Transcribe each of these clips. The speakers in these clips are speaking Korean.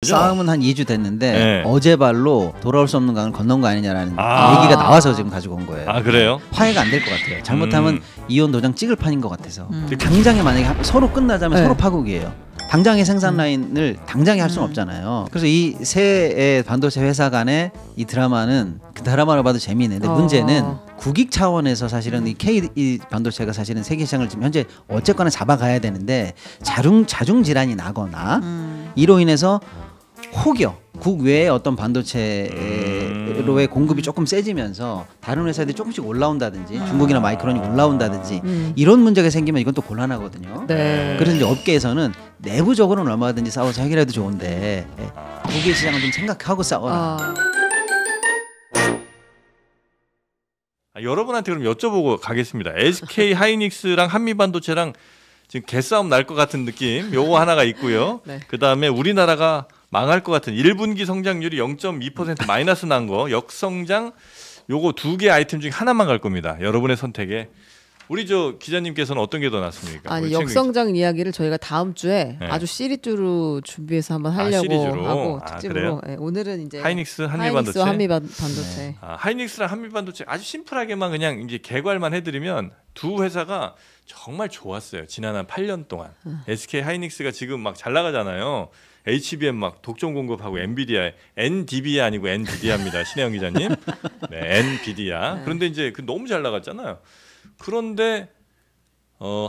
싸움은 한 2주 됐는데 네. 어제 발로 돌아올 수 없는 강을 건넌 거 아니냐라는 얘기가 나와서 지금 가지고 온 거예요. 아 그래요? 화해가 안 될 것 같아요. 잘못하면 이혼 도장 찍을 판인 것 같아서 당장에 만약에 서로 끝나자면 서로 파국이에요. 당장의 생산 라인을 당장에 할 수는 없잖아요. 그래서 이 세 반도체 회사 간의 이 드라마는 그 드라마로 봐도 재미있는데 문제는 국익 차원에서 사실은 이 K 반도체가 사실은 세계 시장을 지금 현재 어쨌거나 잡아가야 되는데 자중 질환이 나거나 이로 인해서 혹여 국외의 어떤 반도체로의 공급이 조금 세지면서 다른 회사들이 조금씩 올라온다든지 중국이나 마이크론이 올라온다든지 이런 문제가 생기면 이건 또 곤란하거든요. 네. 그래서 이제 업계에서는 내부적으로는 얼마든지 싸워서 해결해도 좋은데 국외 시장을 좀 생각하고 싸워라. 여러분한테 그럼 여쭤보고 가겠습니다. SK 하이닉스랑 한미반도체랑 지금 개싸움 날 것 같은 느낌 요거 하나가 있고요. 네. 그다음에 우리나라가 망할 것 같은 1분기 성장률이 0.2% 마이너스 난 거 역성장 요거 두 개 아이템 중에 하나만 갈 겁니다. 여러분의 선택에. 우리 저 기자님께서는 어떤 게 더 낫습니까? 아니 역성장 이야기를 저희가 다음 주에 네. 아주 시리즈로 준비해서 한번 하려고 시리즈로? 하고 아, 특집으로. 네, 오늘은 이제 하이닉스, 한미반도체. 한미반도체. 네. 하이닉스랑 한미반도체 아주 심플하게만 그냥 이제 개괄만 해드리면 두 회사가 정말 좋았어요. 지난 한 8년 동안. SK 하이닉스가 지금 막 잘 나가잖아요. HBM 막 독점 공급하고 엔비디아, NDBI 아니고 엔비디아입니다. 신혜영 기자님. 네, 엔비디아. 그런데 이제 너무 잘 나갔잖아요. 그런데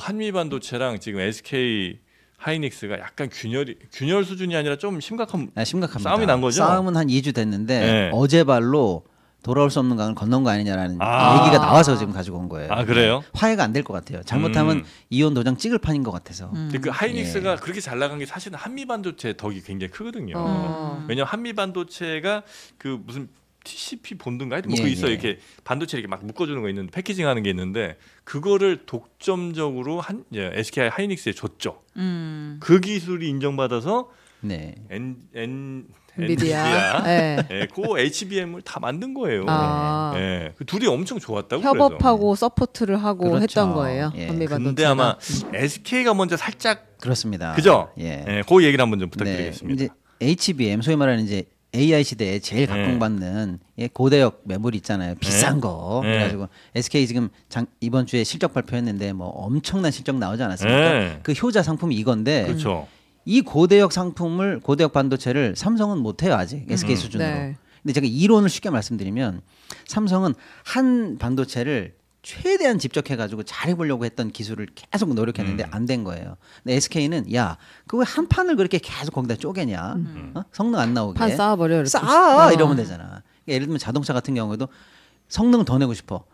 한미반도체랑 지금 SK 하이닉스가 약간 균열 수준이 아니라 좀 심각합니다. 싸움이 난 거죠? 싸움은 한 2주 됐는데 네. 어제 발로 돌아올 수 없는 강을 건넌 거 아니냐라는 얘기가 나와서 지금 가지고 온 거예요. 아 그래요? 화해가 안 될 것 같아요. 잘못하면 이혼 도장 찍을 판인 것 같아서. 그 하이닉스가 그렇게 잘 나간 게 사실은 한미반도체 덕이 굉장히 크거든요. 왜냐면 한미반도체가 그 무슨 TCP 본드인가 뭐 그 있어요. 이렇게 반도체 이렇게 막 묶어주는 거 있는데 패키징하는 게 있는데 그거를 독점적으로 SK 하이닉스에 줬죠. 그 기술이 인정받아서 네. 엔비디아. 네. 그 HBM을 다 만든 거예요. 네. 그 둘이 엄청 좋았다고. 협업하고 그래서. 서포트를 하고 그렇죠. 했던 거예요. 예. 한미반도체가. 근데 아마 SK가 먼저 살짝 그렇습니다. 그죠? 예. 네, 그 얘기를 한번 좀 부탁드리겠습니다. 네. 이제 HBM 소위 말하는 이제 AI 시대에 제일 각광받는 고대역 메모리 있잖아요. 비싼 거. 그래가지고 SK 지금 이번 주에 실적 발표했는데 뭐 엄청난 실적 나오지 않았습니까? 그 효자 상품이 이건데. 그렇죠. 이 고대역 상품을 고대역 반도체를 삼성은 못해요 아직 SK 수준으로. 네. 근데 제가 이론을 쉽게 말씀드리면 삼성은 한 반도체를 최대한 집적해가지고 잘해보려고 했던 기술을 계속 노력했는데 안 된 거예요. 근데 SK는 야, 그 왜 한 판을 그렇게 계속 거기다 쪼개냐? 성능 안 나오게. 판 쌓아버려. 이렇게. 쌓아 이러면 되잖아. 그러니까 예를 들면 자동차 같은 경우에도 성능을 더 내고 싶어.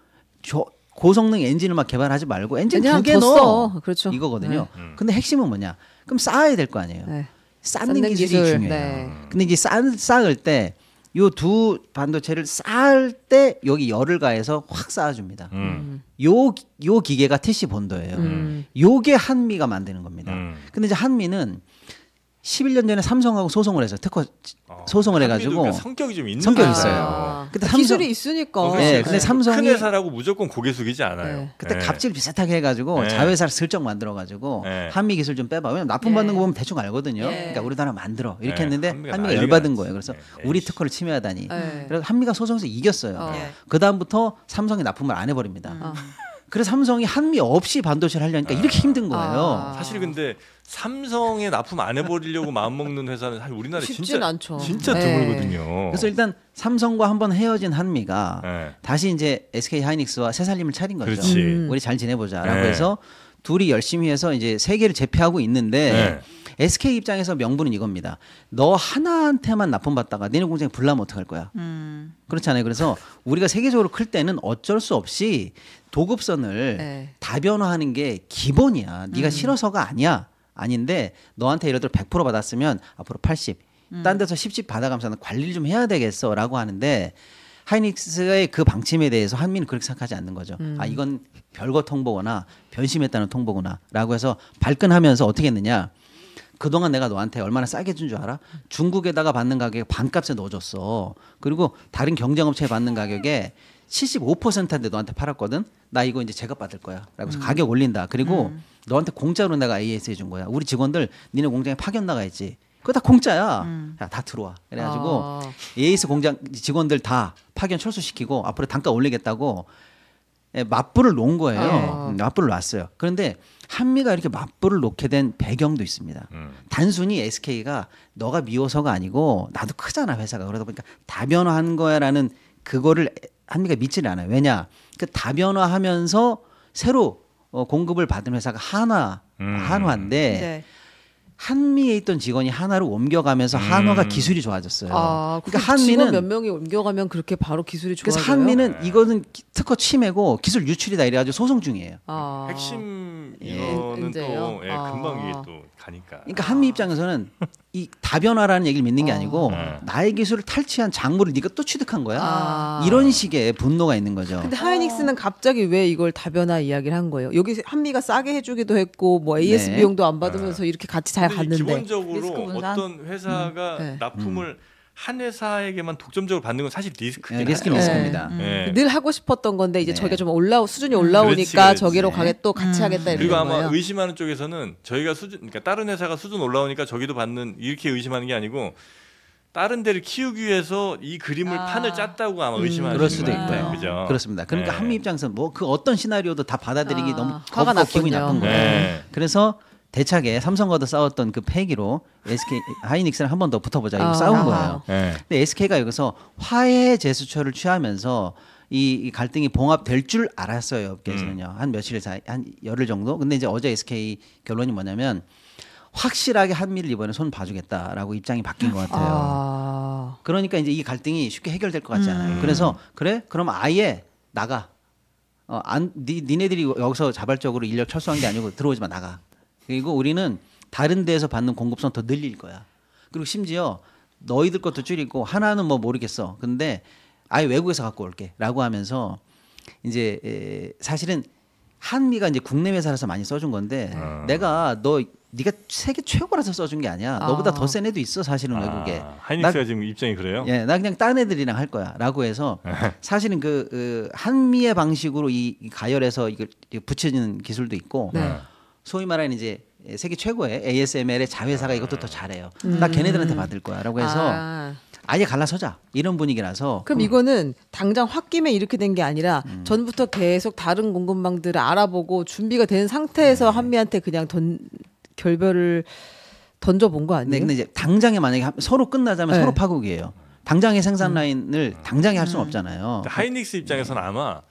고성능 엔진을 막 개발하지 말고 엔진 두 개 넣어. 그렇죠. 이거거든요. 근데 핵심은 뭐냐? 그럼 쌓아야 될 거 아니에요. 네. 쌓는 기술이 중요해요. 네. 근데 이제 쌓을 때 요 두 반도체를 쌓을 때 여기 열을 가해서 확 쌓아줍니다. 요 기계가 TC 본도예요. 요게 한미가 만드는 겁니다. 근데 이제 한미는 11년 전에 삼성하고 소송을 해서 특허 소송을 해가지고 성격이 좀 있는 성격이 회사예요. 있어요. 그때 기술이 있으니까. 네, 근데 삼성이 큰 회사라고 무조건 고개 숙이지 않아요. 네. 그때 갑질 비슷하게 해가지고 자회사를 슬쩍 만들어가지고 한미 기술 좀 빼봐. 왜냐면 납품받는 거 보면 대충 알거든요. 그러니까 우리나라 만들어 이렇게 했는데 한미가 열받은 거예요. 그래서 우리 특허를 침해하다니. 그래서 한미가 소송에서 이겼어요. 그 다음부터 삼성이 납품을 안 해버립니다. 그래서 삼성이 한미 없이 반도체를 하려니까 이렇게 힘든 거예요. 사실 근데 삼성에 납품 안 해버리려고 마음먹는 회사는 사실 우리나라에 진짜 드물거든요. 그래서 일단 삼성과 한번 헤어진 한미가 다시 이제 SK 하이닉스와 새살림을 차린 거죠. 우리 잘 지내보자라고 해서 둘이 열심히 해서 이제 세계를 제패하고 있는데 SK 입장에서 명분은 이겁니다. 너 하나한테만 납품받다가 니네 공장에 불나면 어떡할 거야? 그렇잖아요. 그래서 우리가 세계적으로 클 때는 어쩔 수 없이 도급선을 다변화하는 게 기본이야. 네가 싫어서가 아닌데 너한테 예를 들어 100% 받았으면 앞으로 80, 딴 데서 10씩 받아가면서 관리를 좀 해야 되겠어라고 하는데 하이닉스의 그 방침에 대해서 한미는 그렇게 생각하지 않는 거죠. 아 이건 별거 통보거나 변심했다는 통보구나라고 해서 발끈하면서 어떻게 했느냐. 그동안 내가 너한테 얼마나 싸게 준 줄 알아? 중국에다가 받는 가격에 반값에 넣어줬어. 그리고 다른 경쟁업체에 받는 가격에 75%인데 너한테 팔았거든. 나 이거 이제 제값 받을 거야. 라고 해서 가격 올린다. 그리고 너한테 공짜로 내가 AS 해준 거야. 우리 직원들 니네 공장에 파견 나가 있지. 그거 다 공짜야. 야, 다 들어와. 그래가지고 AS 공장 직원들 다 파견 철수시키고 앞으로 단가 올리겠다고 맞불을 놓은 거예요. 맞불을 놨어요. 그런데 한미가 이렇게 맞불을 놓게 된 배경도 있습니다. 단순히 SK가 너가 미워서가 아니고 나도 크잖아 회사가 그러다 보니까 다변화한 거야라는 그거를 한미가 믿지를 않아요. 왜냐 그 다변화하면서 새로 공급을 받은 회사가 한화인데 네. 한미에 있던 직원이 한화로 옮겨가면서 한화가 기술이 좋아졌어요. 그러니까 한미는 몇 명이 옮겨가면 그렇게 바로 기술이 좋아져요. 그래서 한미는 이거는 특허 침해고 기술 유출이다 이래가지고 소송 중이에요. 핵심 이거는 또 금방 이게 또 가니까. 그러니까 한미 입장에서는 이 다변화라는 얘기를 믿는 게 아니고 나의 기술을 탈취한 작물을 네가 또 취득한 거야. 이런 식의 분노가 있는 거죠. 근데 하이닉스는 갑자기 왜 이걸 다변화 이야기를 한 거예요? 여기 한미가 싸게 해주기도 했고 뭐 AS 네. 비용도 안 받으면서 이렇게 같이 잘 갔는데 기본적으로 어떤 회사가 납품을 한 회사에게만 독점적으로 받는 건 사실 리스크입니다. 늘 하고 싶었던 건데 이제 네. 저희가 좀 수준이 올라오니까 그렇지. 저기로 또 같이 하겠다 이런 그리고 거예요. 아마 의심하는 쪽에서는 저희가 그러니까 다른 회사가 수준 올라오니까 저기도 받는 이렇게 의심하는 게 아니고 다른 데를 키우기 위해서 이 그림을 판을 짰다고 아마 의심하는 그럴 수도 있고요. 그죠? 그렇습니다. 그러니까 네. 한미 입장에서 뭐 그 어떤 시나리오도 다 받아들이기 너무 화가 겁고 기분이 났군요. 나쁜 거예요. 네. 그래서 대차게 삼성과도 싸웠던 그 패기로 SK 하이닉스를 한 번 더 붙어보자 이거 싸운 거예요. 네. 근데 SK가 여기서 화해 제스처를 취하면서 이 갈등이 봉합될 줄 알았어요. 업계에서는요. 한 며칠 사이, 한 열흘 정도. 근데 이제 어제 SK 결론이 뭐냐면 확실하게 한미를 이번에 손 봐주겠다라고 입장이 바뀐 것 같아요. 그러니까 이제 이 갈등이 쉽게 해결될 것 같지 않아요. 그래서 그래? 그럼 아예 나가. 니네들이 여기서 자발적으로 인력 철수한 게 아니고 들어오지 마 나가. 그리고 우리는 다른 데에서 받는 공급선 더 늘릴 거야. 그리고 심지어 너희들 것도 줄이고 하나는 뭐 모르겠어. 근데 아예 외국에서 갖고 올게라고 하면서 이제 사실은 한미가 이제 국내 회사라서 많이 써준 건데 내가 네가 세계 최고라서 써준 게 아니야. 너보다 더 센 애도 있어 사실은 외국에. 하이닉스가 지금 입장이 그래요? 예, 나 그냥 딴 애들이랑 할 거야라고 해서 사실은 그 한미의 방식으로 이 가열해서 이걸 붙여지는 기술도 있고 소위 말하는 이제 세계 최고의 ASML의 자회사가 이것도 더 잘해요. 나 걔네들한테 받을 거야라고 해서 아예 갈라서자 이런 분위기라서. 그럼 이거는 당장 홧김에 이렇게 된 게 아니라 전부터 계속 다른 공급망들을 알아보고 준비가 된 상태에서 한미한테 그냥 결별을 던져본 거 아니에요? 네, 근데 이제 당장에 만약에 서로 끝나자면 서로 파국이에요. 당장의 생산 라인을 당장에 할 수는 없잖아요. 하이닉스 입장에서는 아마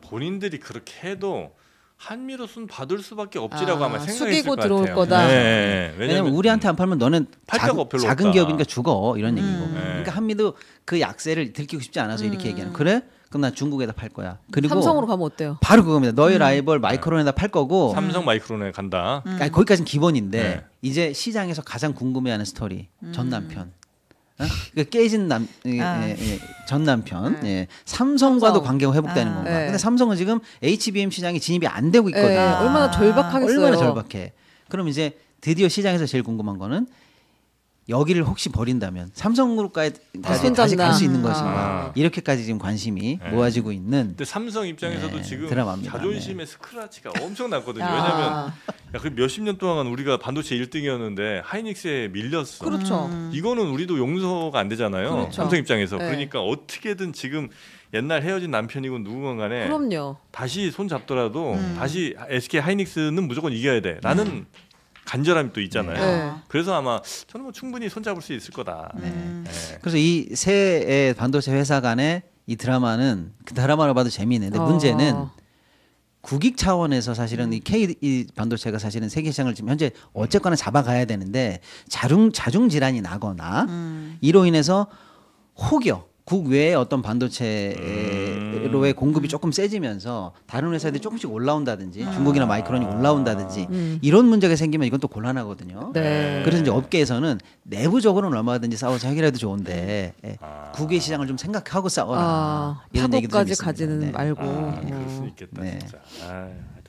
본인들이 그렇게 해도 한미로 손 받을 수밖에 없지라고 아마 생각했을 숙이고 것 같아요. 들어올 거다. 네. 왜냐면 우리한테 안 팔면 너는 별로 작은 없다. 기업이니까 죽어 이런 얘기고. 그러니까 한미도 그 약세를 들키고 싶지 않아서 이렇게 얘기하는. 그래? 그럼 난 중국에다 팔 거야. 그리고 삼성으로 가면 어때요? 바로 그겁니다. 너희 라이벌 마이크론에다 팔 거고. 삼성 마이크론에 간다. 아니, 거기까지는 기본인데 이제 시장에서 가장 궁금해하는 스토리 전 남편. 그 깨진 전 남편. 삼성과도 관계가 회복되는 건가? 근데 삼성은 지금 HBM 시장에 진입이 안 되고 있거든요. 얼마나 절박하겠어요. 얼마나 절박해. 그럼 이제 드디어 시장에서 제일 궁금한 거는 여기를 혹시 버린다면 삼성그룹까지 다시 갈 수 있는 것인가? 이렇게까지 지금 관심이 모아지고 있는. 근데 삼성 입장에서도 지금 드라마입니다. 자존심의 스크라치가 엄청 났거든요. 왜냐하면 그 몇십 년 동안 우리가 반도체 1등이었는데 하이닉스에 밀렸어. 그렇죠. 이거는 우리도 용서가 안 되잖아요. 그렇죠. 삼성 입장에서. 네. 그러니까 어떻게든 지금 옛날 헤어진 남편이고 누구건 간에 그럼요. 다시 손 잡더라도 다시 SK 하이닉스는 무조건 이겨야 돼. 라는 간절함이 또 있잖아요. 그래서 아마 저는 뭐 충분히 손잡을 수 있을 거다. 그래서 이 세 반도체 회사 간의 이 드라마는 그 드라마로 봐도 재미있는데 문제는 국익 차원에서 사실은 이 K 반도체가 사실은 세계 시장을 지금 현재 어쨌거나 잡아가야 되는데 자중 질환이 나거나 이로 인해서 혹여 국외의 어떤 반도체로의 공급이 조금 세지면서 다른 회사들이 조금씩 올라온다든지 중국이나 마이크론이 올라온다든지 이런 문제가 생기면 이건 또 곤란하거든요. 그래서 이제 업계에서는 내부적으로는 얼마든지 싸워서 해결해도 좋은데 국외 시장을 좀 생각하고 싸워라. 이런 얘기도 좀 파고까지 가지는 말고. 그럴 수 있겠다 진짜.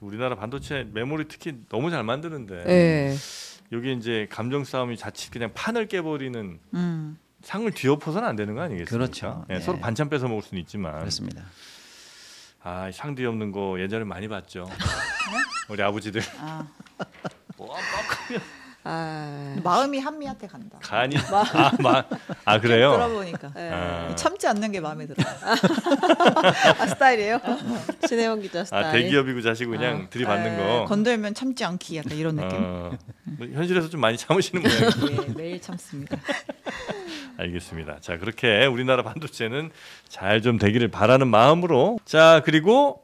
우리나라 반도체 메모리 특히 너무 잘 만드는데 여기 이제 감정 싸움이 자칫 그냥 판을 깨버리는 상을 뒤엎어서는 안 되는 거 아니겠습니까? 그렇죠. 서로 반찬 뺏어 먹을 수는 있지만. 그렇습니다. 상 뒤엎는 거 예전에 많이 봤죠. 우리 아버지들. 마음이 한미한테 간다. 간이 그래요? 들어보니까 참지 않는 게 마음에 들어요. 스타일이에요? 신혜원 기자 스타일. 대기업이고 자시고 그냥 들이받는 거. 건들면 참지 않기 약간 이런 느낌. 뭐 현실에서 좀 많이 참으시는 모양이에요. 예, 매일 참습니다. 알겠습니다. 자, 그렇게 우리나라 반도체는 잘 좀 되기를 바라는 마음으로. 자, 그리고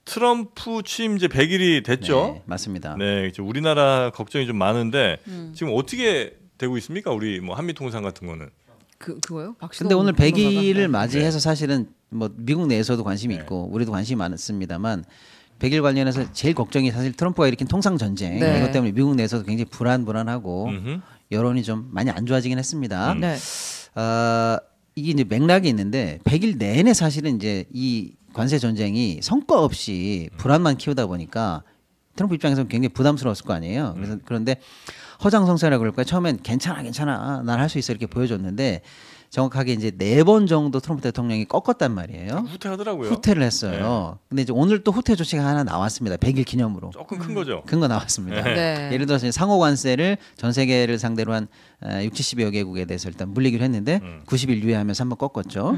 트럼프 취임 이제 100일이 됐죠. 네, 맞습니다. 네, 우리나라 걱정이 좀 많은데 지금 어떻게 되고 있습니까? 우리 뭐 한미통상 같은 거는. 그거요? 근데 오늘 100일을 맞이해서 사실은 뭐 미국 내에서도 관심이 있고 우리도 관심이 많습니다만 100일 관련해서 제일 걱정이 사실 트럼프가 일으킨 통상 전쟁 이것 때문에 미국 내에서도 굉장히 불안하고 여론이 좀 많이 안 좋아지긴 했습니다. 이게 이제 맥락이 있는데 100일 내내 사실은 이제 이 관세 전쟁이 성과 없이 불안만 키우다 보니까 트럼프 입장에서는 굉장히 부담스러웠을 거 아니에요. 그런데 허장성세라고 그럴까요? 처음엔 괜찮아, 난 할 수 있어 이렇게 보여줬는데 정확하게 이제 4번 정도 트럼프 대통령이 꺾었단 말이에요. 후퇴하더라고요. 후퇴를 했어요. 근데 이제 오늘 또 후퇴 조치가 하나 나왔습니다. 100일 기념으로. 조금 큰 거죠. 큰 거 나왔습니다. 예를 들어서 상호 관세를 전 세계를 상대로 한 60여 개국에 대해서 일단 물리기로 했는데 90일 유예하면서 한번 꺾었죠.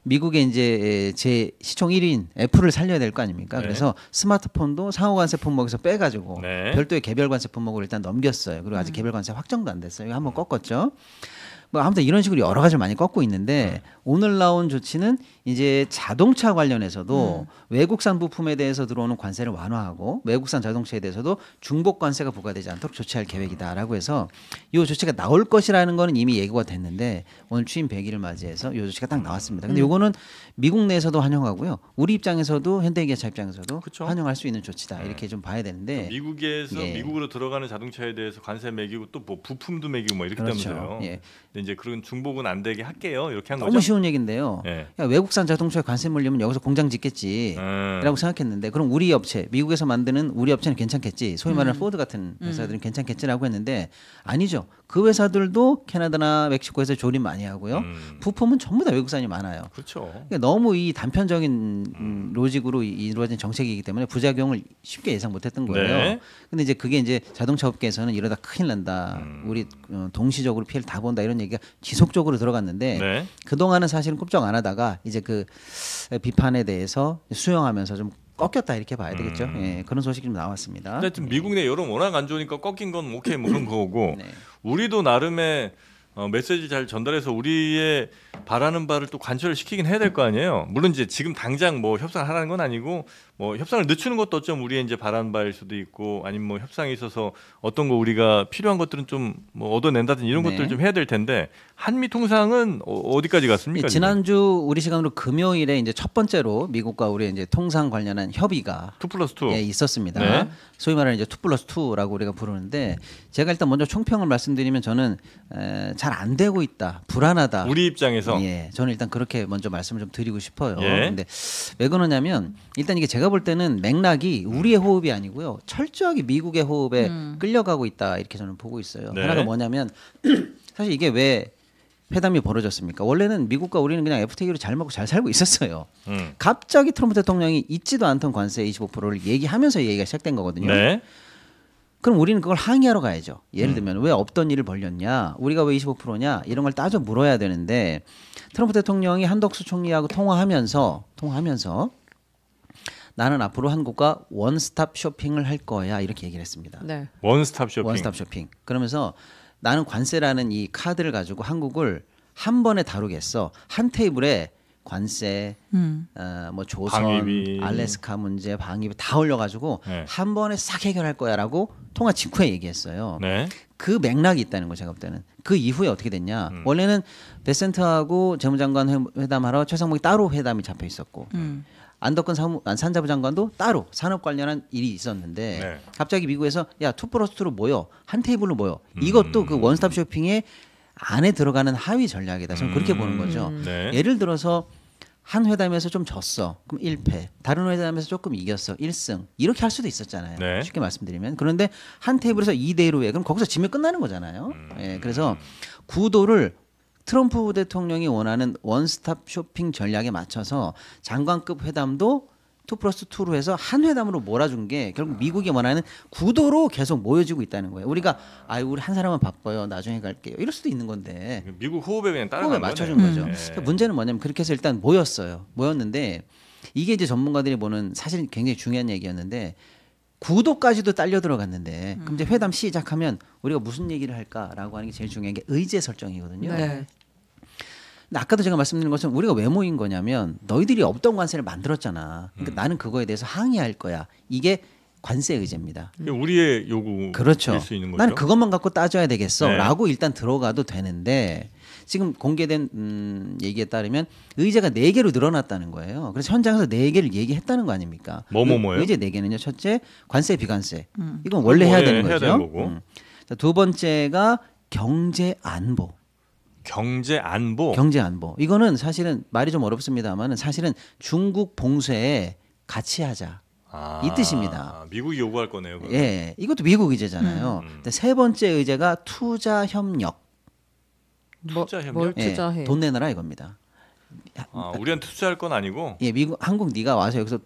미국의 이제 제 시총 1위인 애플을 살려야 될 거 아닙니까? 그래서 스마트폰도 상호관세 품목에서 빼가지고 별도의 개별관세 품목으로 일단 넘겼어요. 그리고 아직 개별관세 확정도 안 됐어요. 이거 한번 꺾었죠. 뭐 아무튼 이런 식으로 여러 가지를 많이 꺾고 있는데 오늘 나온 조치는 이제 자동차 관련해서도 외국산 부품에 대해서 들어오는 관세를 완화하고 외국산 자동차에 대해서도 중복 관세가 부과되지 않도록 조치할 계획이다라고 해서 이 조치가 나올 것이라는 거는 이미 예고가 됐는데 오늘 취임 100일을 맞이해서 이 조치가 딱 나왔습니다. 근데 이거는 미국 내에서도 환영하고요. 우리 입장에서도 현대기아차 입장에서도 환영할 수 있는 조치다. 이렇게 좀 봐야 되는데 미국에서 미국으로 들어가는 자동차에 대해서 관세 매기고 또 뭐 부품도 매기고 뭐 이렇게 되면서요. 근데 이제 그런 중복은 안 되게 할게요. 이렇게 한 거죠. 너무 쉬운 얘기인데요. 야, 외국산 자동차에 관세 물리면 여기서 공장 짓겠지라고 생각했는데 그럼 우리 업체 미국에서 만드는 우리 업체는 괜찮겠지. 소위 말하는 포드 같은 회사들은 괜찮겠지라고 했는데 아니죠. 그 회사들도 캐나다나 멕시코에서 조립 많이 하고요. 부품은 전부 다 외국산이 많아요. 그렇죠. 그러니까 너무 이 단편적인 로직으로 이루어진 정책이기 때문에 부작용을 쉽게 예상 못했던 거예요. 근데 이제 그게 이제 자동차 업계에서는 이러다 큰일 난다. 우리 동시적으로 피해를 다 본다 이런 얘기가 지속적으로 들어갔는데 그동안은 사실은 꼼짝 안 하다가 이제 그 비판에 대해서 수용하면서 좀 꺾였다 이렇게 봐야 되겠죠. 그런 소식이 좀 나왔습니다. 하여튼 미국 내 여론 워낙 안 좋으니까 꺾인 건 오케이 뭐 그런 거고 우리도 나름의 메시지 잘 전달해서 우리의 바라는 바를 또 관철을 시키긴 해야 될 거 아니에요. 물론 이제 지금 당장 뭐 협상을 하라는 건 아니고 뭐 협상을 늦추는 것도 어쩌면 우리의 이제 바라는 바일 수도 있고 아니면 뭐 협상에 있어서 어떤 거 우리가 필요한 것들은 좀 뭐 얻어낸다든지 이런 것들을 좀 해야 될 텐데 한미 통상은 어디까지 갔습니까? 지난주 우리 시간으로 금요일에 이제 첫 번째로 미국과 우리 이제 통상 관련한 협의가 2+2 있었습니다. 소위 말하는 이제 2+2라고 우리가 부르는데 제가 일단 먼저 총평을 말씀드리면 저는 잘 안 되고 있다, 불안하다. 우리 입장에서 저는 일단 그렇게 먼저 말씀을 좀 드리고 싶어요. 근데 왜 그러냐면 일단 이게 제가 볼 때는 맥락이 우리의 호흡이 아니고요, 철저하게 미국의 호흡에 끌려가고 있다 이렇게 저는 보고 있어요. 하나가 뭐냐면 사실 이게 왜 회담이 벌어졌습니까? 원래는 미국과 우리는 그냥 FTA로 잘 먹고 잘 살고 있었어요. 갑자기 트럼프 대통령이 있지도 않던 관세 25%를 얘기하면서 얘기가 시작된 거거든요. 그럼 우리는 그걸 항의하러 가야죠. 예를 들면 왜 없던 일을 벌렸냐, 우리가 왜 25%냐 이런 걸 따져 물어야 되는데 트럼프 대통령이 한덕수 총리하고 통화하면서 나는 앞으로 한국과 원스톱 쇼핑을 할 거야 이렇게 얘기를 했습니다. 원스톱 쇼핑. 원스톱 쇼핑. 그러면서 나는 관세라는 이 카드를 가지고 한국을 한 번에 다루겠어. 한 테이블에 관세, 뭐 조선, 방위비. 알래스카 문제, 방위비 다 올려가지고 한 번에 싹 해결할 거야라고 통화 직후에 얘기했어요. 그 맥락이 있다는 거 제가 볼 때는. 그 이후에 어떻게 됐냐? 원래는 베센트하고 재무장관 회담하러 최상목이 따로 회담이 잡혀 있었고. 안덕근 산자부 장관도 따로 산업 관련한 일이 있었는데 갑자기 미국에서 야 2+2로 모여 한 테이블로 모여 이것도 그 원스톱 쇼핑의 안에 들어가는 하위 전략이다. 저는 그렇게 보는 거죠. 예를 들어서 한 회담에서 좀 졌어. 그럼 1패. 다른 회담에서 조금 이겼어. 1승. 이렇게 할 수도 있었잖아요. 쉽게 말씀드리면. 그런데 한 테이블에서 2대1로 해. 그럼 거기서 지면 끝나는 거잖아요. 그래서 구도를 트럼프 대통령이 원하는 원스톱 쇼핑 전략에 맞춰서 장관급 회담도 2+2로 해서 한 회담으로 몰아준 게 결국 미국이 원하는 구도로 계속 모여지고 있다는 거예요. 우리가 우리 한 사람은 바빠요. 나중에 갈게요. 이럴 수도 있는 건데. 미국 호흡에 그냥 따라간 호흡에 맞춰준 거죠. 그러니까 문제는 뭐냐면 그렇게 해서 일단 모였는데 이게 이제 전문가들이 보는 사실 굉장히 중요한 얘기였는데 구도까지도 딸려 들어갔는데 그럼 이제 회담 시작하면 우리가 무슨 얘기를 할까라고 하는 게 제일 중요한 게 의제 설정이거든요. 네. 근데 아까도 제가 말씀드린 것처럼 우리가 왜 모인 거냐면 너희들이 없던 관세를 만들었잖아. 그러니까 나는 그거에 대해서 항의할 거야. 이게 관세 의제입니다. 우리의 요구일 그렇죠. 수 있는 거죠. 나는 그것만 갖고 따져야 되겠어. 네. 라고 일단 들어가도 되는데 지금 공개된 얘기에 따르면 의제가 4개로 늘어났다는 거예요. 그래서 현장에서 4개를 얘기했다는 거 아닙니까? 뭐예요? 의제 4개는요. 첫째, 관세 비관세. 이건 원래 해야 되는 거죠. 되는 거고. 자, 두 번째가 경제 안보. 경제 안보. 경제 안보. 이거는 사실은 말이 좀 어렵습니다만은 사실은 중국 봉쇄에 같이 하자. 이 뜻입니다. 미국이 요구할 거네요. 그건. 예, 이것도 미국 의제잖아요. 세 번째 의제가 투자 협력. 투자 협력? 뭘 투자해? 돈 내놔라 이겁니다. 우리한테 투자할 건 아니고. 예, 한국 네가 와서 여기서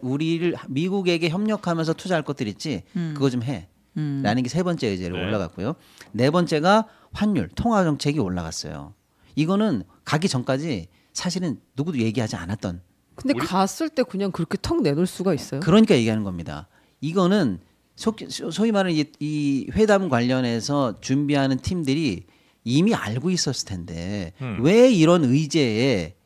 우리를 미국에게 협력하면서 투자할 것들 있지. 그거 좀 해. 라는 게 세 번째 의제로 올라갔고요. 네 번째가 환율, 통화 정책이 올라갔어요. 이거는 가기 전까지 사실은 누구도 얘기하지 않았던. 근데 갔을 때 그냥 그렇게 턱 내놓을 수가 있어요? 그러니까 얘기하는 겁니다. 이거는 소위 말하는 이 회담 관련해서 준비하는 팀들이 이미 알고 있었을 텐데 왜 이런 의제에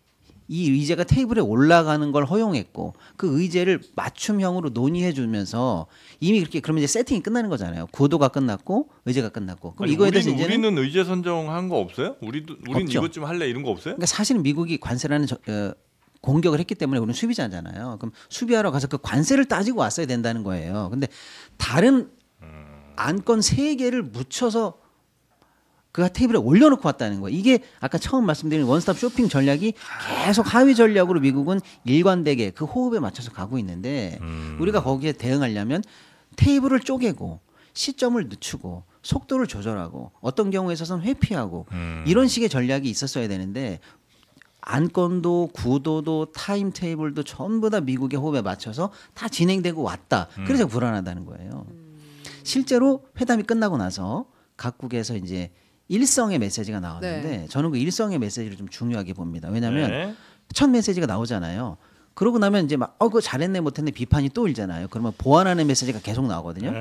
이 의제가 테이블에 올라가는 걸 허용했고 그 의제를 맞춤형으로 논의해 주면서 이미 그렇게 그러면 이제 세팅이 끝나는 거잖아요. 구도가 끝났고 의제가 끝났고. 그럼 이거에 대해서 우리는 의제 선정한 거 없어요? 우린 이것 좀 할래 이런 거 없어요? 그러니까 사실은 미국이 관세라는 공격을 했기 때문에 우리는 수비자잖아요. 그럼 수비하러 가서 그 관세를 따지고 왔어야 된다는 거예요. 근데 다른 안건 3개를 묻혀서 그 테이블에 올려놓고 왔다는 거예요. 이게 아까 처음 말씀드린 원스톱 쇼핑 전략이 계속 하위 전략으로 미국은 일관되게 그 호흡에 맞춰서 가고 있는데 우리가 거기에 대응하려면 테이블을 쪼개고 시점을 늦추고 속도를 조절하고 어떤 경우에 있어서는 회피하고 이런 식의 전략이 있었어야 되는데 안건도 구도도 타임 테이블도 전부 다 미국의 호흡에 맞춰서 다 진행되고 왔다. 그래서 불안하다는 거예요. 실제로 회담이 끝나고 나서 각국에서 이제 일성의 메시지가 나왔는데 저는 그 일성의 메시지를 좀 중요하게 봅니다. 왜냐하면 첫 메시지가 나오잖아요. 그러고 나면 이제 막 그거 잘했네 못했네 비판이 또 일잖아요. 그러면 보완하는 메시지가 계속 나오거든요.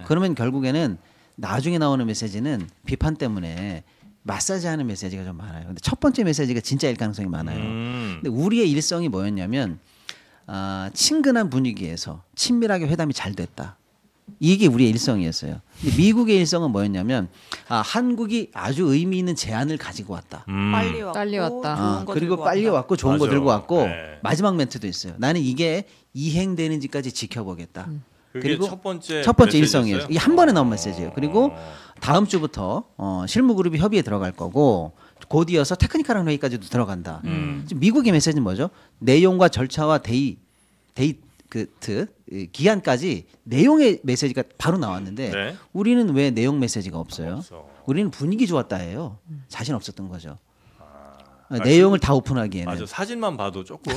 그러면 결국에는 나중에 나오는 메시지는 비판 때문에 마사지하는 메시지가 좀 많아요. 근데 첫 번째 메시지가 진짜일 가능성이 많아요. 근데 우리의 일성이 뭐였냐면 친근한 분위기에서 친밀하게 회담이 잘 됐다. 이게 우리의 일성이었어요. 근데 미국의 일성은 뭐였냐면 한국이 아주 의미 있는 제안을 가지고 왔다. 빨리 왔다. 그리고 빨리 왔고 좋은 거 들고 왔고 마지막 멘트도 있어요. 나는 이게 이행되는지까지 지켜보겠다. 그리고 첫 번째 일성이었어요. 이게 한 번에 나온 메시지예요. 그리고 다음 주부터 실무 그룹이 협의에 들어갈 거고 곧 이어서 테크니컬한 회의까지도 들어간다. 지금 미국의 메시지는 뭐죠? 내용과 절차와 데이트 기한까지 내용의 메시지가 바로 나왔는데 우리는 왜 내용 메시지가 없어요? 우리는 분위기 좋았다 해요. 자신 없었던 거죠. 내용을 다 오픈하기에는. 맞아. 사진만 봐도 조금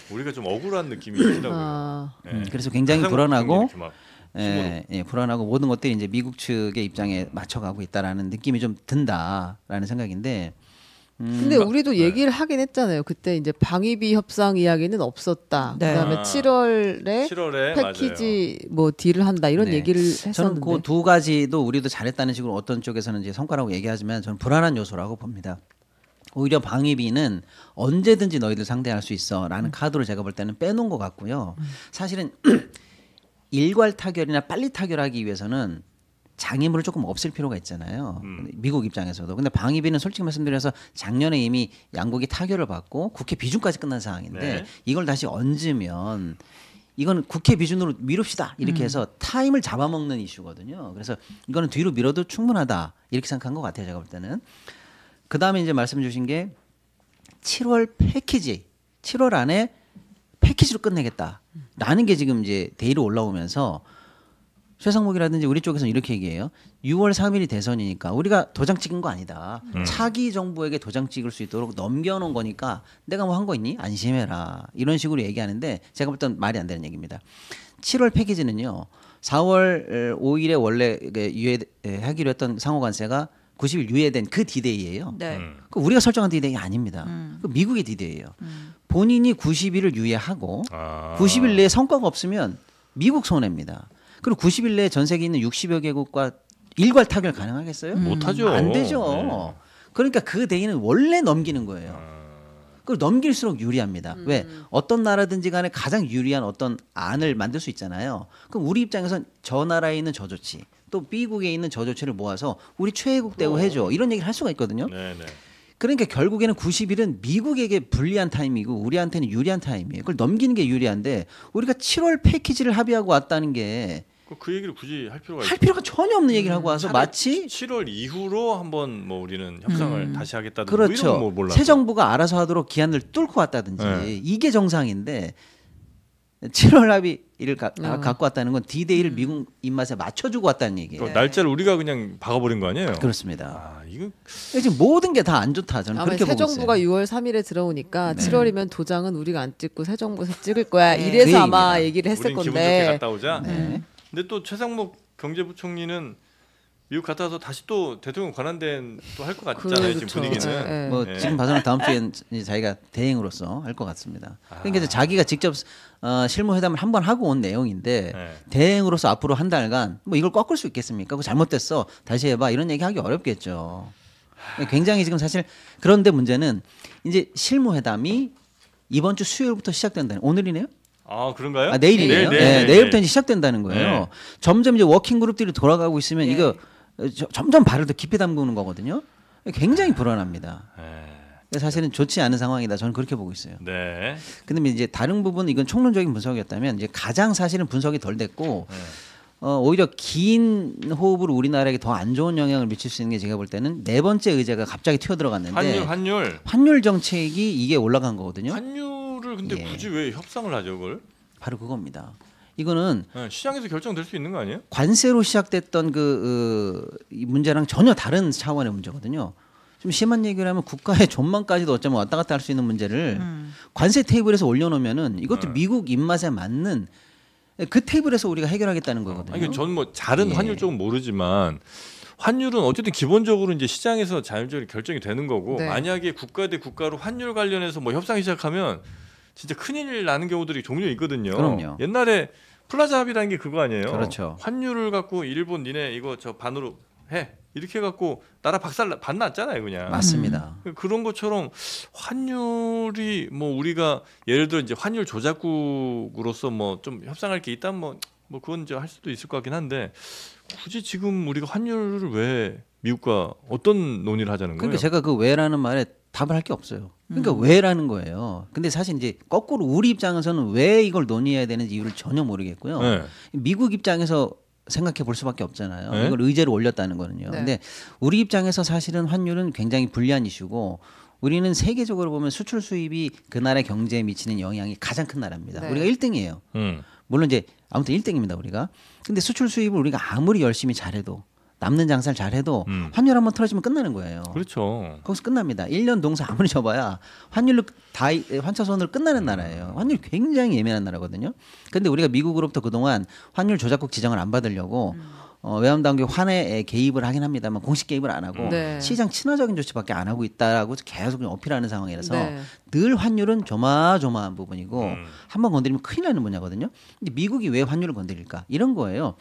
우리가 좀 억울한 느낌이 있더라고요. 그래서 굉장히 불안하고 불안하고 모든 것들이 이제 미국 측의 입장에 맞춰가고 있다라는 느낌이 좀 든다라는 생각인데. 근데 우리도 얘기를 하긴 했잖아요. 그때 이제 방위비 협상 이야기는 없었다. 그다음에 7월에 패키지 맞아요. 뭐 딜을 한다 이런 얘기를 했었는데. 저는 그 두 가지도 우리도 잘했다는 식으로 어떤 쪽에서는 이제 성과라고 얘기하지만 저는 불안한 요소라고 봅니다. 오히려 방위비는 언제든지 너희들 상대할 수 있어라는 카드로 제가 볼 때는 빼놓은 것 같고요. 사실은 일괄 타결이나 빨리 타결하기 위해서는 장애물을 조금 없앨 필요가 있잖아요. 미국 입장에서도. 근데 방위비는 솔직히 말씀드려서 작년에 이미 양국이 타결을 받고 국회 비준까지 끝난 상황인데 이걸 다시 얹으면 이건 국회 비준으로 미룹시다 이렇게 해서 타임을 잡아먹는 이슈거든요. 그래서 이거는 뒤로 미뤄도 충분하다 이렇게 생각한 것 같아요. 제가 볼 때는. 그다음에 이제 말씀 주신 게 7월 패키지 7월 안에 패키지로 끝내겠다라는 게 지금 이제 데이로 올라오면서 최상목이라든지 우리 쪽에서는 이렇게 얘기해요. 6월 3일이 대선이니까 우리가 도장 찍은 거 아니다. 차기 정부에게 도장 찍을 수 있도록 넘겨놓은 거니까 내가 뭐 한 거 있니? 안심해라. 이런 식으로 얘기하는데 제가 볼 땐 말이 안 되는 얘기입니다. 7월 패키지는요. 4월 5일에 원래 유예하기로 했던 상호관세가 90일 유예된 그 디데이예요. 네. 그 우리가 설정한 디데이 아닙니다. 그 미국의 디데이예요. 본인이 90일을 유예하고 90일 내에 성과가 없으면 미국 손해입니다. 그리고 90일 내에 전 세계에 있는 60여 개국과 일괄 타결 가능하겠어요? 못하죠. 안 되죠. 그러니까 그 데이는 원래 넘기는 거예요. 그걸 넘길수록 유리합니다. 왜? 어떤 나라든지 간에 가장 유리한 어떤 안을 만들 수 있잖아요. 그럼 우리 입장에선 저 나라에 있는 저 조치, 또 B국에 있는 저 조치를 모아서 우리 최애국 대우해줘. 이런 얘기를 할 수가 있거든요. 네네. 그러니까 결국에는 90일은 미국에게 불리한 타임이고 우리한테는 유리한 타임이에요. 그걸 넘기는 게 유리한데 우리가 7월 패키지를 합의하고 왔다는 게 그 얘기를 굳이 할 필요가 할 필요가 전혀 없는 얘기를 하고 와서 마치 7월 이후로 한번 뭐 우리는 협상을 다시 하겠다든지 그렇죠. 뭐 이런 뭐 몰라. 새 정부가 알아서 하도록 기한을 뚫고 왔다든지 이게 정상인데 7월 합의를 갖고 왔다는 건 D-Day를 미국 입맛에 맞춰주고 왔다는 얘기예요. 날짜를 우리가 그냥 박아버린 거 아니에요? 그렇습니다. 이거 지금 모든 게 다 안 좋다. 저는 그렇게 보고 새 있어요. 정부가 6월 3일에 들어오니까 네. 7월이면 도장은 우리가 안 찍고 새 정부에서 찍을 거야. 네. 이래서 그 아마 얘기입니다. 얘기를 했을 우린 기분 좋게 건데. 갔다 오자. 네. 근데 또 최상목 경제부총리는 미국 갔다 와서 다시 또 대통령 관한된 또 할 것 같잖아요. 지금 분위기는. 네. 뭐 네. 지금 봐서는 다음 주엔 이제 자기가 대행으로서 할 것 같습니다. 그러니까 이제 자기가 직접 실무 회담을 한번 하고 온 내용인데 네. 대행으로서 앞으로 한 달간 뭐 이걸 꺾을 수 있겠습니까? 그거 잘못됐어. 다시 해봐. 이런 얘기하기 어렵겠죠. 굉장히 지금 사실 그런데 문제는 이제 실무 회담이 이번 주 수요일부터 시작된다는 오늘이네요. 아 그런가요? 내일이네요. 내일부터 이제 시작된다는 거예요. 네. 점점 이제 워킹 그룹들이 돌아가고 있으면 네. 이거 점점 발을 더 깊이 담그는 거거든요. 굉장히 불안합니다. 근데 사실은 좋지 않은 상황이다. 저는 그렇게 보고 있어요. 네. 근데 이제 다른 부분 이건 총론적인 분석이었다면 이제 가장 사실은 분석이 덜 됐고 오히려 긴 호흡으로 우리나라에게 더 안 좋은 영향을 미칠 수 있는 게 제가 볼 때는 네 번째 의제가 갑자기 튀어들어갔는데 환율 정책이 이게 올라간 거거든요. 환율을 근데 굳이 왜 협상을 하죠, 그걸? 바로 그겁니다. 이거는 시장에서 결정될 수 있는 거 아니에요? 관세로 시작됐던 이 문제랑 전혀 다른 차원의 문제거든요. 좀 심한 얘기를 하면 국가의 존망까지도 어쩌면 왔다 갔다 할 수 있는 문제를 관세 테이블에서 올려놓으면은 이것도 미국 입맛에 맞는 그 테이블에서 우리가 해결하겠다는 거거든요. 아니, 저는 뭐 다른 환율 쪽은 모르지만 환율은 어쨌든 기본적으로 이제 시장에서 자율적으로 결정이 되는 거고 네. 만약에 국가 대 국가로 환율 관련해서 뭐 협상이 시작하면 진짜 큰일 나는 경우들이 종종 있거든요. 그럼요. 옛날에 플라자 합의라는 게 그거 아니에요. 그렇죠. 환율을 갖고 일본 니네 이거 저 반으로 해. 이렇게 갖고 나라 박살 반 났잖아요, 그냥. 맞습니다. 그런 것처럼 환율이 뭐 우리가 예를 들어 이제 환율 조작국으로서 뭐 좀 협상할 게 있다면 뭐 그건 이제 할 수도 있을 것 같긴 한데 굳이 지금 우리가 환율을 왜 미국과 어떤 논의를 하자는 거예요? 그러니까 제가 그 왜라는 말에 답을 할 게 없어요. 그러니까 왜라는 거예요. 근데 사실 이제 거꾸로 우리 입장에서는 왜 이걸 논의해야 되는지 이유를 전혀 모르겠고요. 네. 미국 입장에서 생각해 볼 수밖에 없잖아요. 네? 이걸 의제로 올렸다는 거는요. 네. 근데 우리 입장에서 사실은 환율은 굉장히 불리한 이슈고 우리는 세계적으로 보면 수출 수입이 그 나라의 경제에 미치는 영향이 가장 큰 나라입니다. 네. 우리가 1등이에요. 물론 이제 아무튼 1등입니다, 우리가. 근데 수출 수입을 우리가 아무리 열심히 잘해도 남는 장사를 잘해도 환율 한번 틀어지면 끝나는 거예요. 그렇죠. 거기서 끝납니다. 1년 동사 아무리 접어야 환율로 다 환차선으로 끝나는 나라예요. 환율 굉장히 예민한 나라거든요. 그런데 우리가 미국으로부터 그동안 환율 조작국 지정을 안 받으려고 외환당국이 환에 개입을 하긴 합니다만 공식 개입을 안 하고 네. 시장 친화적인 조치밖에 안 하고 있다라고 계속 어필하는 상황이라서 네. 늘 환율은 조마조마한 부분이고 한번 건드리면 큰일 나는 분야거든요. 근데 미국이 왜 환율을 건드릴까? 이런 거예요.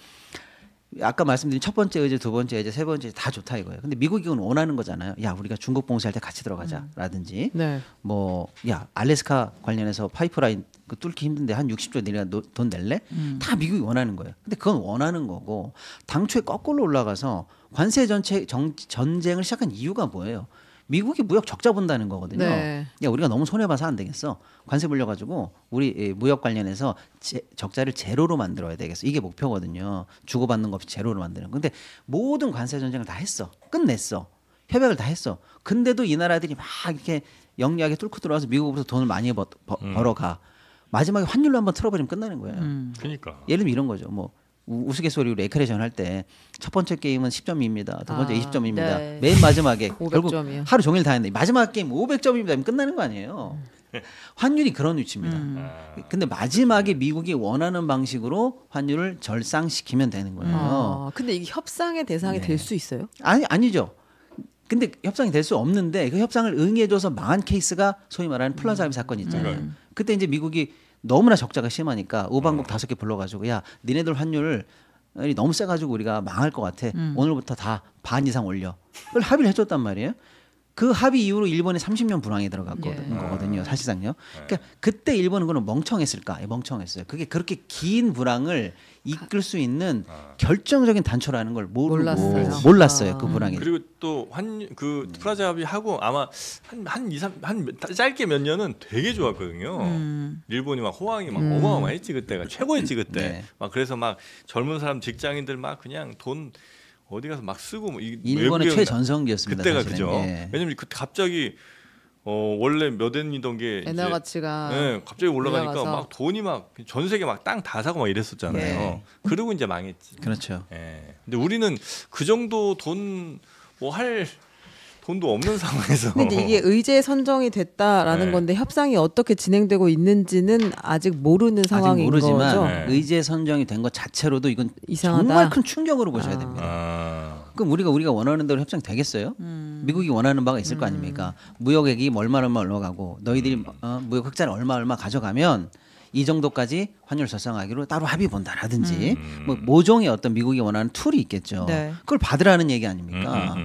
아까 말씀드린 첫 번째 의제, 두 번째 의제, 세 번째 의제 다 좋다 이거예요. 근데 미국이 그건 원하는 거잖아요. 야, 우리가 중국 봉쇄할 때 같이 들어가자라든지 네. 뭐 야, 알래스카 관련해서 파이프라인 그 뚫기 힘든데 한 60조 내가 돈 낼래? 다 미국이 원하는 거예요. 근데 그건 원하는 거고 당초에 거꾸로 올라가서 관세 전쟁을 시작한 이유가 뭐예요? 미국이 무역 적자 본다는 거거든요. 네. 야, 우리가 너무 손해 봐서 안 되겠어. 관세 물려가지고 우리 무역 관련해서 적자를 제로로 만들어야 되겠어. 이게 목표거든요. 주고받는 거 없이 제로로 만드는. 근데 모든 관세 전쟁을 다 했어. 끝냈어. 협약을 다 했어. 근데도 이 나라들이 막 이렇게 영리하게 뚫고 들어와서 미국으로부터 돈을 많이 벌어가. 마지막에 환율로 한번 틀어버리면 끝나는 거예요. 그러니까. 예를 들면 이런 거죠. 뭐 우스갯소리로 에크레션 할 때 첫 번째 게임은 10점입니다. 두 번째 20점입니다. 네. 맨 마지막에 결국 500점이요. 하루 종일 다 했는데 마지막 게임 500점입니다. 끝나는 거 아니에요. 환율이 그런 위치입니다. 근데 마지막에 미국이 원하는 방식으로 환율을 절상시키면 되는 거예요. 근데 이게 협상의 대상이 될 수 있어요? 아니죠. 근데 협상이 될 수 없는데 그 협상을 응해줘서 망한 케이스가 소위 말하는 플라자 합의 사건이 있잖아요. 그때 이제 미국이 너무나 적자가 심하니까 우방국 5개 불러가지고 야 니네들 환율을 너무 세가지고 우리가 망할 것 같아. 오늘부터 다 반 이상 올려. 그걸 합의를 해줬단 말이에요. 그 합의 이후로 일본이 30년 불황에 들어갔거든요. 사실상요. 그러니까 그때 일본은 그럼 멍청했을까? 멍청했어요. 그게 그렇게 긴 불황을 이끌 수 있는 결정적인 단초라는 걸 몰랐어요. 그 불황이. 그리고 또 그 플라자 합의하고 아마 한 짧게 몇 년은 되게 좋았거든요. 일본이 막 호황이 막 어마어마했지 그때가 최고였지 그때. 네. 막 그래서 막 젊은 사람 직장인들 막 그냥 돈 어디 가서 막 쓰고 뭐 일본의 최전성기였습니다. 그때가 사실은. 그죠. 예. 왜냐면 그때 갑자기 원래 몇 엔이던 게 엔화 가치가 갑자기 올라가니까 올라가서. 막 돈이 막 전 세계 막 땅 다 사고 막 이랬었잖아요. 예. 그리고 이제 망했지. 그렇죠. 예. 근데 우리는 그 정도 돈 뭐 할 돈도 없는 상황에서. 근데 이게 의제 선정이 됐다라는 네. 건데 협상이 어떻게 진행되고 있는지는 아직 모르는 상황인 모르지만 거죠. 네. 의제 선정이 된 것 자체로도 이건 이상하다. 정말 큰 충격으로 보셔야 됩니다. 그럼 우리가 원하는 대로 협상 되겠어요? 미국이 원하는 바가 있을 거 아닙니까? 무역액이 얼마 올라가고 너희들이 무역 흑자를 얼마 가져가면 이 정도까지 환율 절상하기로 따로 합의 본다라든지 뭐 모종의 어떤 미국이 원하는 툴이 있겠죠. 네. 그걸 받으라는 얘기 아닙니까?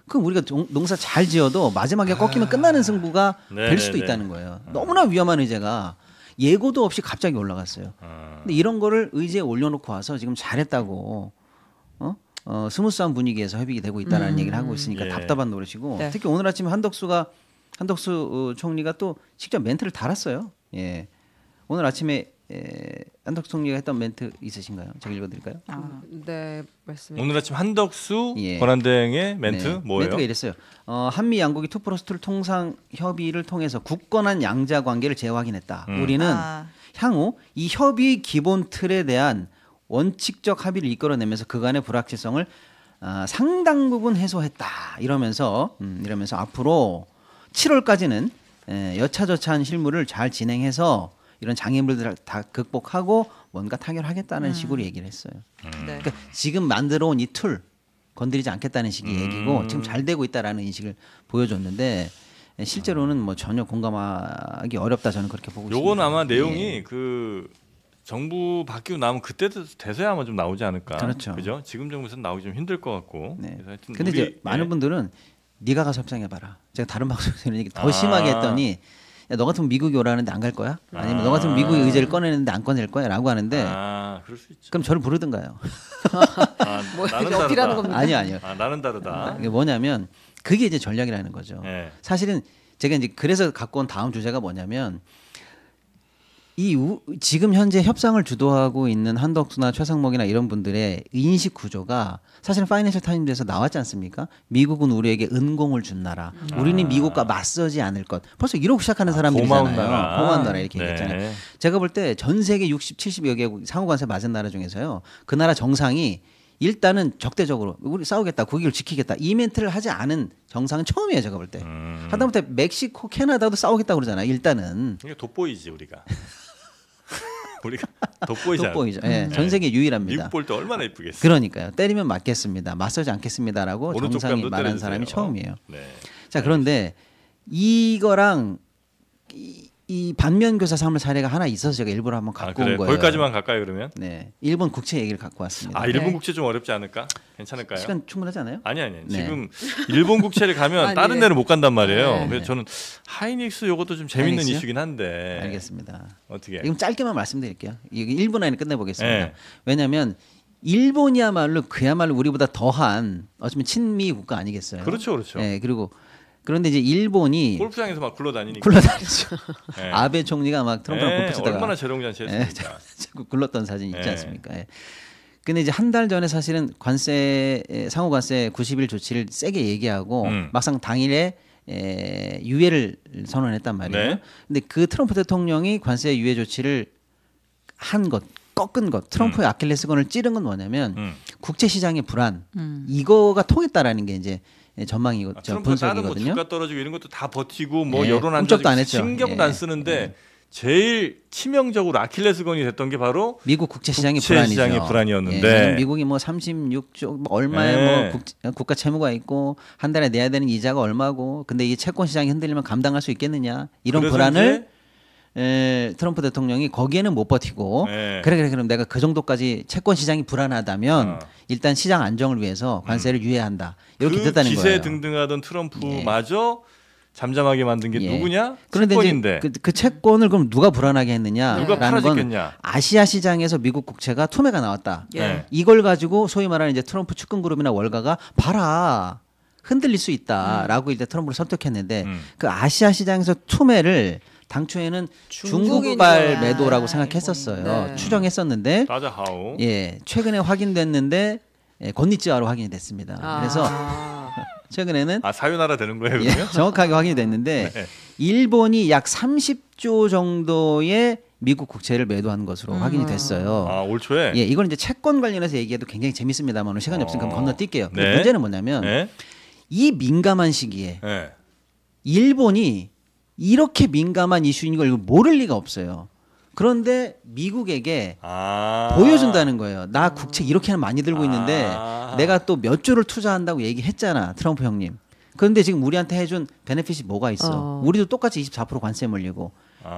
그럼 우리가 농사 잘 지어도 마지막에 꺾이면 끝나는 승부가 될 수도 있다는 거예요. 너무나 위험한 의제가 예고도 없이 갑자기 올라갔어요. 근데 이런 거를 의제에 올려놓고 와서 지금 잘했다고 스무스한 분위기에서 협의가 되고 있다는 얘기를 하고 있으니까 예. 답답한 노릇이고 네. 특히 오늘 아침에 한덕수 총리가 또 직접 멘트를 달았어요. 예. 오늘 아침에 한덕수 총리가 했던 멘트 있으신가요? 제가 읽어드릴까요? 네, 말씀. 오늘 아침 한덕수 예. 권한대행의 멘트 네. 뭐예요? 멘트가 이랬어요. 한미 양국이 2+2 통상 협의를 통해서 굳건한 양자 관계를 재확인했다. 우리는 향후 이 협의 기본 틀에 대한 원칙적 합의를 이끌어내면서 그간의 불확실성을 상당 부분 해소했다. 이러면서 앞으로 7월까지는 여차저차한 실무를 잘 진행해서 이런 장애물들을 다 극복하고 뭔가 타결하겠다는 식으로 얘기를 했어요. 네. 그러니까 지금 만들어 온 이 툴 건드리지 않겠다는 식의 얘기고 지금 잘 되고 있다라는 인식을 보여줬는데 실제로는 뭐 전혀 공감하기 어렵다 저는 그렇게 보고 있습니다. 요건 아마 내용이 예. 그 정부 바뀌고 나면 그때 돼서야 아마 좀 나오지 않을까. 그렇죠. 그죠? 지금 정부에서는 나오기 좀 힘들 것 같고. 네. 그래서 하여튼 근데 이제 많은 분들은 네가 가서 협상해봐라. 제가 다른 방송에서 이런 얘기 더 심하게 했더니 야, 너 같으면 미국이 오라는데 안 갈 거야? 아니면 너 같으면 미국이 의제를 꺼내는데 안 꺼낼 거야? 라고 하는데 그럴 수 있죠. 그럼 저를 부르든가요. 뭐 나는 이렇게 어필하는 다르다. 겁니까? 아니요. 나는 다르다. 이게 뭐냐면 그게 이제 전략이라는 거죠. 네. 사실은 제가 이제 그래서 갖고 온 다음 주제가 뭐냐면 지금 현재 협상을 주도하고 있는 한덕수나 최상목이나 이런 분들의 인식 구조가 사실은 파이낸셜 타임즈에서 나왔지 않습니까? 미국은 우리에게 은공을 준 나라. 우리는 미국과 맞서지 않을 것. 벌써 이러고 시작하는 사람들이잖아요. 고마운 나라 이렇게 얘기했잖아요. 제가 볼 때 전 세계 60, 70여 개국 상호관세 맞은 나라 중에서요. 그 나라 정상이 일단은 적대적으로 우리 싸우겠다, 국익을 지키겠다 이 멘트를 하지 않은 정상은 처음이에요. 제가 볼 때. 하다못해 멕시코, 캐나다도 싸우겠다고 그러잖아요. 일단은. 이게 돋보이지 우리가. 우리가 돋보이지 않아요. 돋보이죠. 예, 전 세계 유일합니다. 미국 볼 때 얼마나 이쁘겠어요. 그러니까요. 때리면 맞겠습니다. 맞서지 않겠습니다라고 정상이 말한 사람이 처음이에요. 네. 자, 그런데 이거랑 이 반면교사 삼을 사례가 하나 있어서 제가 일부러 한번 갖고 온 거예요. 거기까지만 갈까요 그러면? 네, 일본 국채 얘기를 갖고 왔습니다. 일본 네. 국채 좀 어렵지 않을까? 괜찮을까요? 시간 충분하지 않아요? 아니. 네. 지금 일본 국채를 가면 아니, 다른 네. 데를 못 간단 말이에요. 네. 그래서 저는 하이닉스 요것도 좀 재밌는 하이닉스요? 이슈긴 한데. 알겠습니다. 어떻게? 이건 짧게만 말씀드릴게요. 이게 1분 안에 끝내보겠습니다. 네. 왜냐하면 일본이야말로 그야말로 우리보다 더한 어쩌면 친미 국가 아니겠어요? 그렇죠. 네, 그런데 이제 일본이 골프장에서 막 굴러다니니까. 굴러다니죠. 네. 아베 총리가 막 트럼프랑 골프 치다가 얼마나 재롱잔치 했습니까? 자꾸 굴렀던 사진이 있지 네. 않습니까? 예. 근데 이제 한 달 전에 사실은 상호 관세 90일 조치를 세게 얘기하고 막상 당일에 유예를 선언했단 말이에요. 네. 근데 그 트럼프 대통령이 관세 유예 조치를 한 것 꺾은 것, 트럼프의 아킬레스건을 찌른 건 뭐냐면 국제 시장의 불안 이거가 통했다라는 게 이제 전망이고 분석이거든요. 뭐 주가 떨어지고 이런 것도 다 버티고 뭐 여론 안 좋아지고 신경도 안 쓰는데 제일 치명적으로 아킬레스건이 됐던 게 바로 미국 국제 시장의 불안이었는데 미국이 뭐 36조 뭐 얼마의 뭐 국가 채무가 있고 한 달에 내야 되는 이자가 얼마고 근데 이 채권 시장이 흔들리면 감당할 수 있겠느냐 이런 불안을 트럼프 대통령이 거기에는 못 버티고 그래 그럼 내가 그 정도까지 채권 시장이 불안하다면 일단 시장 안정을 위해서 관세를 유예한다 이렇게 됐다는 거예요. 기세 등등하던 트럼프마저 잠잠하게 만든 게 누구냐? 그런데 채권인데. 이제 그 채권을 그럼 누가 불안하게 했느냐? 누가 팔아줬겠냐? 아시아 시장에서 미국 국채가 투매가 나왔다. 이걸 가지고 소위 말하는 이제 트럼프 측근그룹이나 월가가 봐라 흔들릴 수 있다라고 이제 트럼프를 설득했는데 그 아시아 시장에서 투매를 당초에는 중국발 매도라고 생각했었어요. 추정했었는데 최근에 확인됐는데 건니찌와로 확인이 됐습니다. 그래서 최근에는 사유나라 되는 거예요, 그러면? 정확하게 확인이 됐는데 일본이 약 30조 정도의 미국 국채를 매도한 것으로 확인이 됐어요. 올 초에? 이건 이제 채권 관련해서 얘기해도 굉장히 재밌습니다만 시간이 없으니까 건너뛸게요. 문제는 뭐냐면 이 민감한 시기에 일본이 이렇게 민감한 이슈인 걸 모를 리가 없어요. 그런데 미국에게 보여준다는 거예요. 나 국채 이렇게는 많이 들고 있는데 내가 또 몇 조를 투자한다고 얘기했잖아, 트럼프 형님. 그런데 지금 우리한테 해준 베네핏이 뭐가 있어? 우리도 똑같이 24% 관세 물리고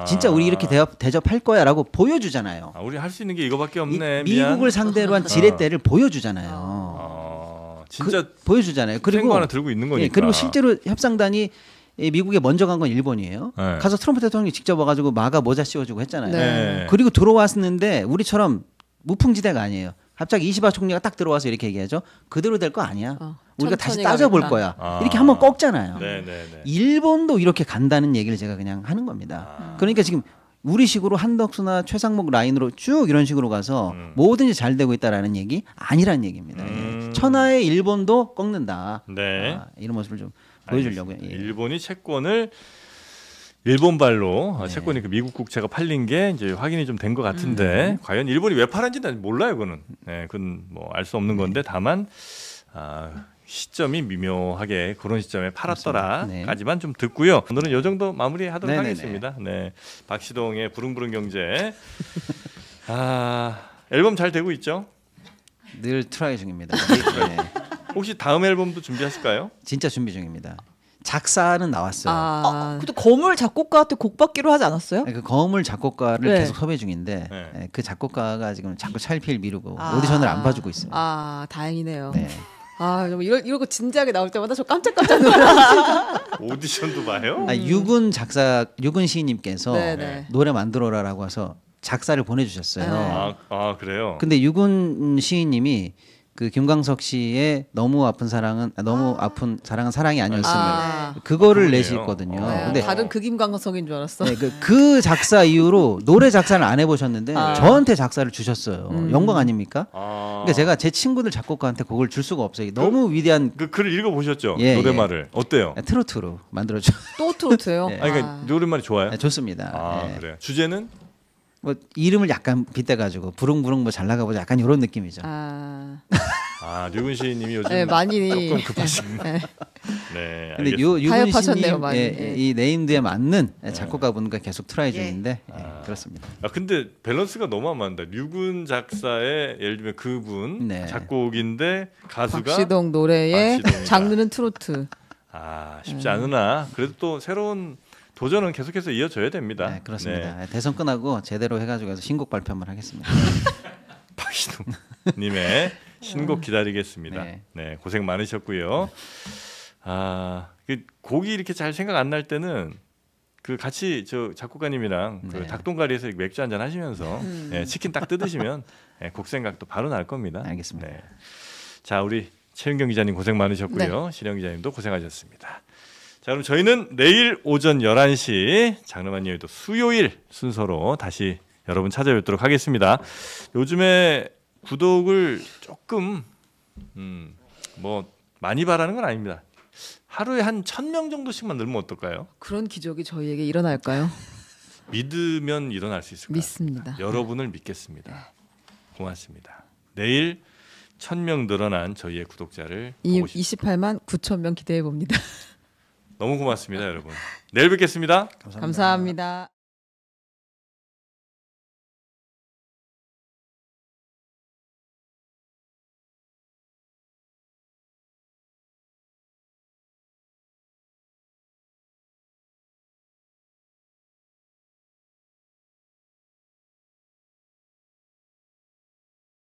진짜 우리 이렇게 대접할 거야라고 보여주잖아요. 우리 할 수 있는 게 이거밖에 없네. 미국을 상대로 한 지렛대를 보여주잖아요. 진짜 보여주잖아요. 그리고 하나 들고 있는 거니까. 그리고 실제로 협상단이 미국에 먼저 간 건 일본이에요. 가서 트럼프 대통령이 직접 와가지고 마가 모자 씌워주고 했잖아요. 그리고 들어왔는데 우리처럼 무풍지대가 아니에요. 갑자기 이시바 총리가 딱 들어와서 이렇게 얘기하죠. 그대로 될 거 아니야. 우리가 다시 따져볼 거야. 이렇게 한번 꺾잖아요. 일본도 이렇게 간다는 얘기를 제가 그냥 하는 겁니다. 그러니까 지금 우리식으로 한덕수나 최상목 라인으로 쭉 이런 식으로 가서 뭐든지 잘 되고 있다라는 얘기 아니란 얘기입니다. 천하의 일본도 꺾는다. 이런 모습을 좀 보여주려고요. 일본이 채권을 일본발로 채권이 그 미국 국채가 팔린 게 이제 확인이 좀 된 것 같은데 과연 일본이 왜 팔았는지는 몰라요. 그거는 그건 뭐 알 수 없는 건데 다만 시점이 미묘하게 그런 시점에 팔았더라까지만 좀 듣고요. 오늘은 이 정도 마무리하도록 하겠습니다. 박시동의 부릉부릉 경제. 앨범 잘 되고 있죠? 늘 트라이 중입니다. 혹시 다음 앨범도 준비하실까요? 진짜 준비 중입니다. 작사는 나왔어요. 근데 거물 작곡가한테 곡 받기로 하지 않았어요? 그 거물 작곡가를 계속 섭외 중인데 그 작곡가가 지금 자꾸 차일피일 미루고 오디션을 안 봐주고 있어요. 다행이네요. 이런 거 진지하게 나올 때마다 저 깜짝깜짝 놀라요. 오디션도 봐요? 유근 시인님께서 노래 만들어라라고 해서 작사를 보내주셨어요. 그래요? 근데 유근 시인님이 그 김광석 씨의 너무 아픈 사랑은 사랑이 아니었음을 그거를 내셨거든요. 근데 다른 그 김광석인 줄 알았어. 그 작사 이후로 노래 작사를 안 해보셨는데 저한테 작사를 주셨어요. 영광 아닙니까? 그러니까 제가 제 친구들 작곡가한테 곡을 줄 수가 없어요. 너무 위대한 그 글을 읽어보셨죠? 노래말을 어때요? 트로트로 만들어줘. 또 트로트요? 그러니까 노래말이 좋아요? 좋습니다. 그래요. 주제는? 뭐 이름을 약간 빗대가지고 부릉부릉 뭐 잘 나가보자 약간 이런 느낌이죠. 류근 시인님이 요즘 많이 조금 급하신. 근데 유근 시인님 이 네임드에 맞는 작곡가분과 계속 트라이 중인데 그렇습니다. 근데 밸런스가 너무 안 맞는다. 류근 작사의 예를 들면 그분 작곡인데 가수가 박시동 노래의 장르는 트로트. 쉽지 않으나 그래도 또 새로운 도전은 계속해서 이어져야 됩니다. 그렇습니다. 대선 끝나고 제대로 해가지고 해서 신곡 발표 한번 하겠습니다. 박시동님의 신곡 기다리겠습니다. 고생 많으셨고요. 그 곡이 이렇게 잘 생각 안 날 때는 그 같이 저 작곡가님이랑 그 닭동가리에서 맥주 한잔 하시면서 치킨 딱 뜯으시면 곡 생각도 바로 날 겁니다. 알겠습니다. 자, 우리 최윤경 기자님 고생 많으셨고요. 신영 기자님도 고생하셨습니다. 자, 그럼 저희는 내일 오전 11시 장르만 여의도 수요일 순서로 다시 여러분 찾아뵙도록 하겠습니다. 요즘에 구독을 조금 뭐 많이 바라는 건 아닙니다. 하루에 한 1,000명 정도씩만 늘면 어떨까요? 그런 기적이 저희에게 일어날까요? 믿으면 일어날 수 있을 것 같습니다. 믿습니다. 여러분을 믿겠습니다. 고맙습니다. 내일 1000명 늘어난 저희의 구독자를 보고 싶습니다. 28만 9천 명 기대해 봅니다. 너무 고맙습니다, 여러분. 내일 뵙겠습니다. 감사합니다.